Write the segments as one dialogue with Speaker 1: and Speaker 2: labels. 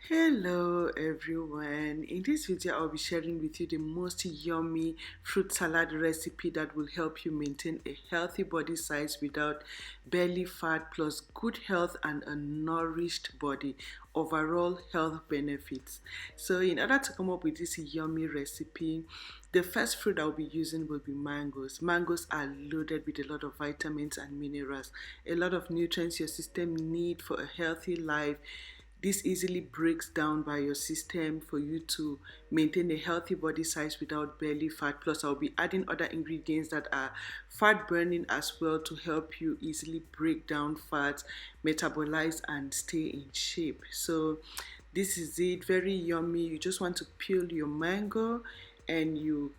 Speaker 1: Hello everyone. In this video I'll be sharing with you the most yummy fruit salad recipe that will help you maintain a healthy body size without belly fat, plus good health and a nourished body, overall health benefits. So in order to come up with this yummy recipe, the first fruit I'll be using will be mangoes. Mangoes are loaded with a lot of vitamins and minerals, a lot of nutrients your system need for a healthy life. This easily breaks down by your system for you to maintain a healthy body size without belly fat. Plus, I'll be adding other ingredients that are fat burning as well to help you easily break down fats, metabolize, and stay in shape. So, this is it. Very yummy. You just want to peel your mango and you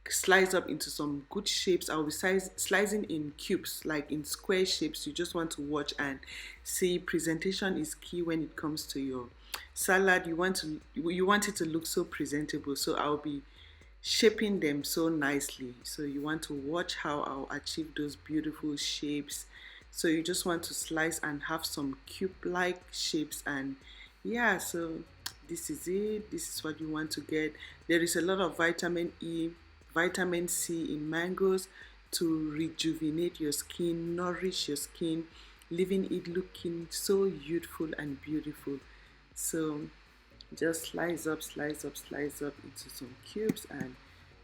Speaker 1: slice up into some good shapes. I'll be slicing in cubes, like in square shapes. You just want to watch and see. Presentation is key when it comes to your salad. You want it to look so presentable. So I'll be shaping them so nicely. So you want to watch how I'll achieve those beautiful shapes. So you just want to slice and have some cube-like shapes, and yeah, so this is it. This is what you want to get. There is a lot of vitamin E, vitamin C in mangoes to rejuvenate your skin, nourish your skin, leaving it looking so youthful and beautiful. So just slice up into some cubes and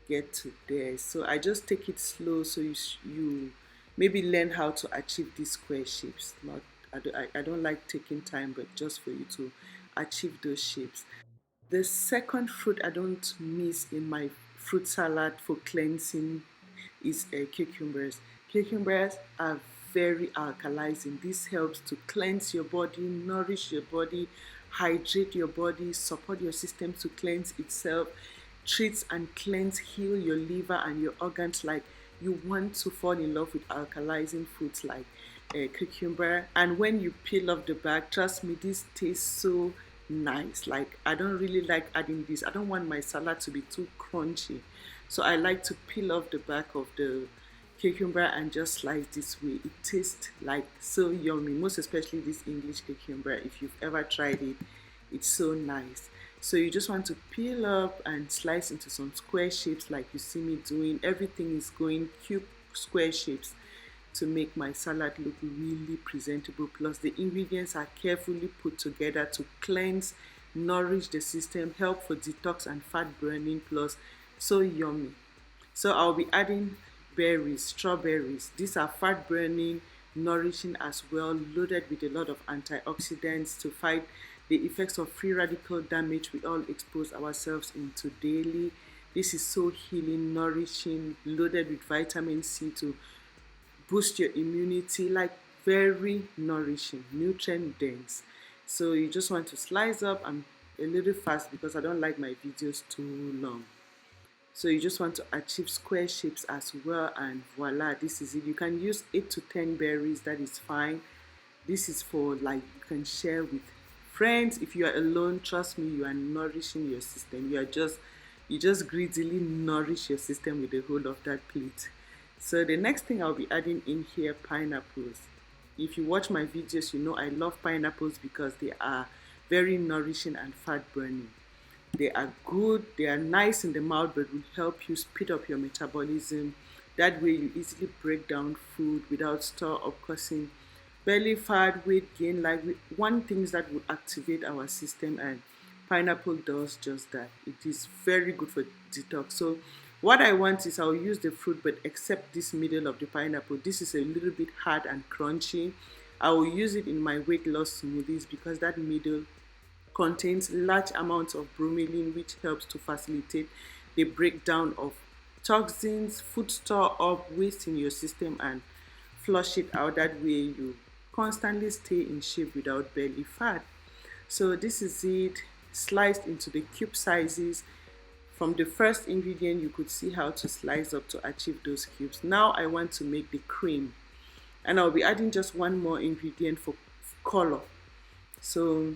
Speaker 1: get to there. So I just take it slow so you maybe learn how to achieve these square shapes. Not I don't like taking time, but just for you to achieve those shapes. The second fruit I don't miss in my fruit salad for cleansing is cucumbers. Cucumbers are very alkalizing. This helps to cleanse your body, nourish your body, hydrate your body, support your system to cleanse itself, treats and cleanse, heal your liver and your organs. Like, you want to fall in love with alkalizing foods like cucumber. And when you peel off the back, trust me, this tastes so nice. Like, I don't really like adding this. I don't want my salad to be too crunchy, so I like to peel off the back of the cucumber and just slice this way. It tastes like so yummy, most especially this English cucumber. If you've ever tried it, it's so nice. So you just want to peel up and slice into some square shapes like you see me doing. Everything is going cube square shapes to make my salad look really presentable. Plus, the ingredients are carefully put together to cleanse, nourish the system, help for detox and fat burning. Plus, so yummy. So I'll be adding berries, strawberries. These are fat burning, nourishing as well, loaded with a lot of antioxidants to fight the effects of free radical damage we all expose ourselves into daily. This is so healing, nourishing, loaded with vitamin C to boost your immunity, like very nourishing, nutrient dense. So you just want to slice up. I'm a little fast because I don't like my videos too long. So you just want to achieve square shapes as well, and voila, this is it. You can use 8 to 10 berries, that is fine. This is for, like, you can share with friends. If you are alone, trust me, you are nourishing your system. You just greedily nourish your system with the whole of that plate. So the next thing I'll be adding in here, pineapples. If you watch my videos, you know I love pineapples because they are very nourishing and fat burning. They are good, they are nice in the mouth, but will help you speed up your metabolism. That way you easily break down food without store up causing belly fat, weight gain. Like, one thing that will activate our system, and pineapple does just that. It is very good for detox. So what I want is, I'll use the fruit, but except this middle of the pineapple. This is a little bit hard and crunchy. I will use it in my weight loss smoothies because that middle contains large amounts of bromelain, which helps to facilitate the breakdown of toxins, food store up, waste in your system, and flush it out. That way you constantly stay in shape without belly fat. So this is it, sliced into the cube sizes. From the first ingredient, you could see how to slice up to achieve those cubes. Now I want to make the cream, and I'll be adding just one more ingredient for color. So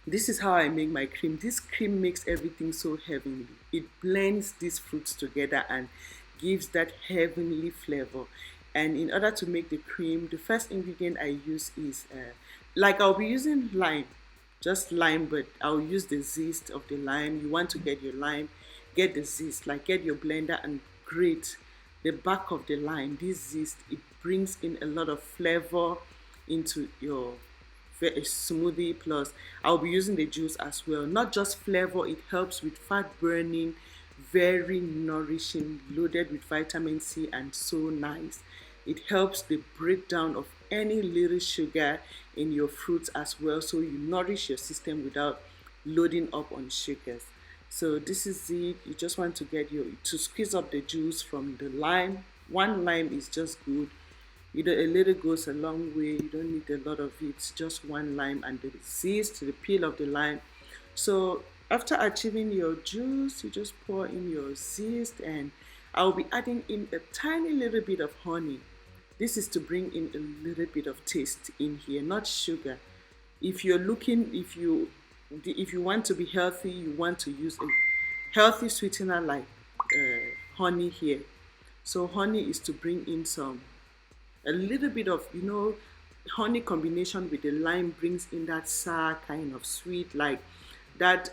Speaker 1: this is how I make my cream. This cream makes everything so heavenly. It blends these fruits together and gives that heavenly flavor. And in order to make the cream, the first ingredient I use is like, I'll be using lime, just lime, but I'll use the zest of the lime. You want to get your lime, get the zest, like get your blender and grate the back of the lime. This zest, it brings in a lot of flavor into your smoothie. Plus I'll be using the juice as well, not just flavor, it helps with fat burning, very nourishing, loaded with vitamin C, and so nice. It helps the breakdown of any little sugar in your fruits as well, so you nourish your system without loading up on sugars. So this is it. You just want to get your to squeeze up the juice from the lime. One lime is just good. You know, a little goes a long way. You don't need a lot of it. Just one lime and the zest, the peel of the lime. So after achieving your juice, you just pour in your zest, and I'll be adding in a tiny little bit of honey. This is to bring in a little bit of taste in here, not sugar. If you're looking, if you want to be healthy, you want to use a healthy sweetener like honey here. So honey is to bring in some a little bit of, honey combination with the lime brings in that sour kind of sweet, like that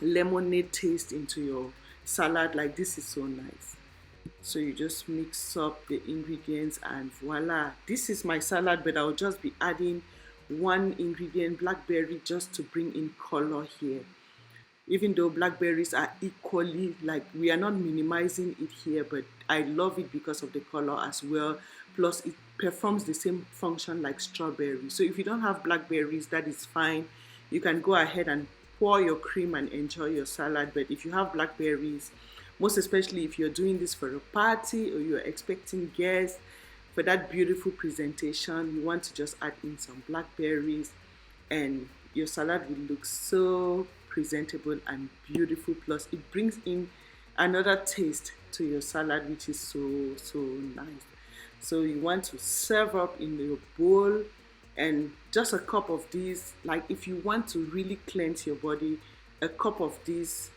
Speaker 1: lemonade taste into your salad. Like this is so nice. So you just mix up the ingredients and voila, this is my salad. But I'll just be adding one ingredient, blackberry, just to bring in color here. Even though blackberries are equally, like, we are not minimizing it here, but I love it because of the color as well. Plus it performs the same function like strawberry. So if you don't have blackberries, that is fine. You can go ahead and pour your cream and enjoy your salad. But if you have blackberries, most especially if you're doing this for a party or you're expecting guests, for that beautiful presentation, you want to just add in some blackberries, and your salad will look so presentable and beautiful. Plus it brings in another taste to your salad, which is so nice. So you want to serve up in your bowl, and just a cup of these, like if you want to really cleanse your body, a cup of these,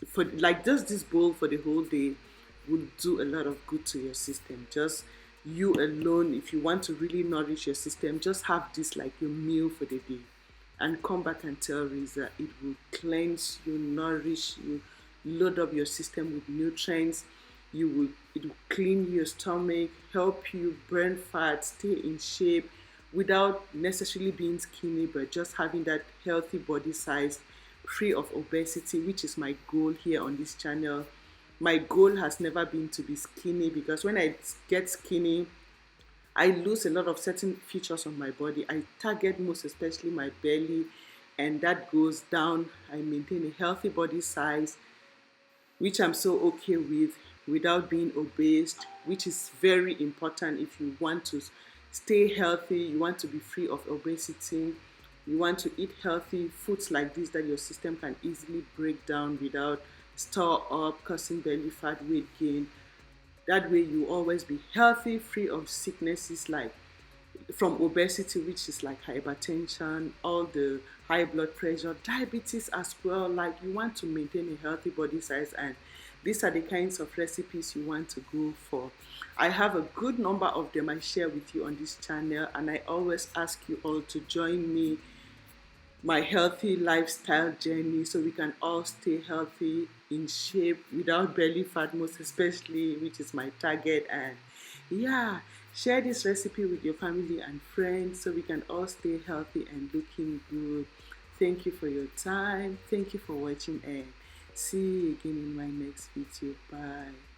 Speaker 1: for like just this bowl for the whole day, will do a lot of good to your system. Just you alone, if you want to really nourish your system, just have this like your meal for the day, and come back and tell Riza. It will cleanse you, nourish you, load up your system with nutrients. It will clean your stomach, help you burn fat, stay in shape without necessarily being skinny, but just having that healthy body size, free of obesity, which is my goal here on this channel. My goal has never been to be skinny, because when I get skinny, I lose a lot of certain features on my body. I target most especially my belly, and that goes down. I maintain a healthy body size, which I'm so okay with, without being obese, which is very important if you want to stay healthy, you want to be free of obesity, you want to eat healthy foods like this that your system can easily break down without store up, causing belly fat, weight gain. That way you always be healthy, free of sicknesses like from obesity, which is like hypertension, all the high blood pressure, diabetes as well. Like you want to maintain a healthy body size, and these are the kinds of recipes you want to go for. I have a good number of them I share with you on this channel, and I always ask you all to join me my healthy lifestyle journey, so we can all stay healthy, in shape, without belly fat, most especially, which is my target. And yeah, share this recipe with your family and friends so we can all stay healthy and looking good. Thank you for your time. Thank you for watching, and see you again in my next video. Bye.